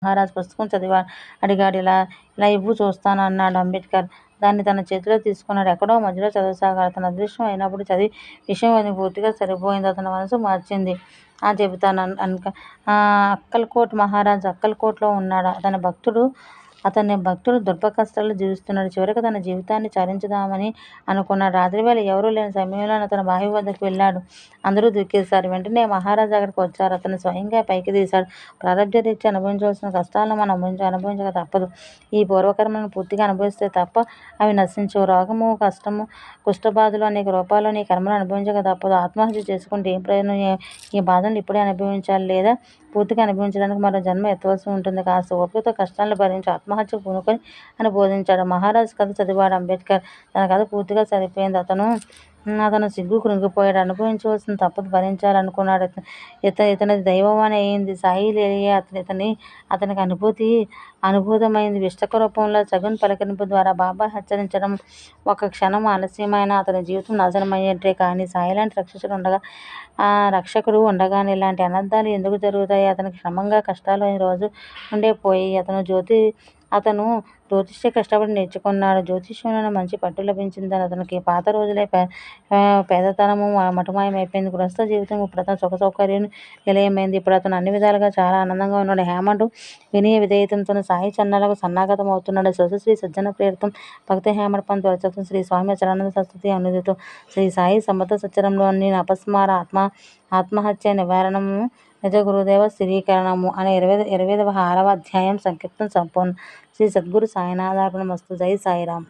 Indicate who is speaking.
Speaker 1: మహారాజ్ పుస్తకం అడిగాడు. ఇలా ఇలా ఇవ్వు చూస్తాను అన్నాడు అంబేద్కర్. దాన్ని తన చేతిలో తీసుకున్నాడు. ఎక్కడో మధ్యలో చదవసాగాడు. అతని అదృష్టం అయినప్పుడు చదివి విషయం అతనికి పూర్తిగా సరిపోయింది. అతని మనసు మార్చింది. చెబుతాను అక్కల్కోట్ మహారాజ్ అక్కల్కోట్లో ఉన్నాడు. అతని భక్తుడు దుర్భ కష్టాలు జీవిస్తున్నాడు. చివరికి తన జీవితాన్ని చాలించుదామని అనుకున్నాడు. రాత్రివేళ ఎవరూ లేని సమయంలో అతను బావి వద్దకు వెళ్ళాడు. అందరూ దుఃఖిస్తారు. వెంటనే మహారాజు అక్కడికి వచ్చారు. అతను స్వయంగా పైకి తీశాడు. ప్రారబ్ధరీత్యా అనుభవించవలసిన కష్టాలను మనం అనుభవించక తప్పదు. ఈ పూర్వకర్మలను పూర్తిగా అనుభవిస్తే తప్ప అవి నశించవు. రోగము, కష్టము, కుష్ఠబాధలు అనేక రూపాల్లో నీ కర్మలు అనుభవించక తప్పదు. ఆత్మహత్య చేసుకుంటే ఏం ప్రయోజనం? ఈ బాధలను ఇప్పుడే అనుభవించాలి, లేదా పూర్తిగా అనుభవించడానికి మరో జన్మ ఎత్తవలసి ఉంటుంది. కాస్త ఓపికతో కష్టాలను భరించి ఆత్మహత్యకు పూనుకొని అని బోధించాడు. మహారాజ్ కథ చదివాడు అంబేద్కర్. తన కథ పూర్తిగా సరిపోయింది. అతను సిగ్గు కృంగిపోయాడు. అనుభవించవలసిన తప్పదు, భరించాలనుకున్నాడు. ఇతనిది దైవవాణి అయింది. సాయి లీలయే అతనికి అనుభూతమైంది. విష్టక రూపంలో సగున్ పలకరింపు ద్వారా బాబా హెచ్చరించడం ఒక క్షణం ఆలస్యమైన అతని జీవితం నాశనమయ్యేట్టే. కానీ సాయిలాంటి రక్షకుడు ఉండగానే ఇలాంటి అనర్థాలు ఎందుకు జరుగుతాయి? అతనికి క్రమంగా కష్టాలు రోజు ఉండే పోయాయి. అతను జ్యోతిష్య కష్టపడి నేర్చుకున్నాడు. జ్యోతిష్యంలోనే మంచి పట్టు లభించింది. అతనికి పాత రోజులే పేదతనము మటుమాయమైపోయింది. గృహస్థ జీవితం ఇప్పుడు అతను సుఖ సౌకర్యం నిలయమైంది. ఇప్పుడు అతను అన్ని విధాలుగా చాలా ఆనందంగా ఉన్నాడు. హేమండ్ వినయ విధేయతంతో సాయి చరణాలకు సన్నాగతం అవుతున్నాడు. శ్రీ సజ్జన ప్రేరితం భక్తి హేమండ్ పంత్ రచయితం శ్రీ స్వామి అచలానంద సరస్వతి అనుదితం శ్రీ సాయి సమర్థ సచ్చరంలోని అపస్మార ఆత్మహత్య నివారణము నిజ గురుదేవ స్థిరీకరణము అనే 26వ అధ్యాయం సంక్షిప్తం సంపూర్ణం. శ్రీ సద్గురు సాయినాథార్పణమస్తు. జై సాయిరాం.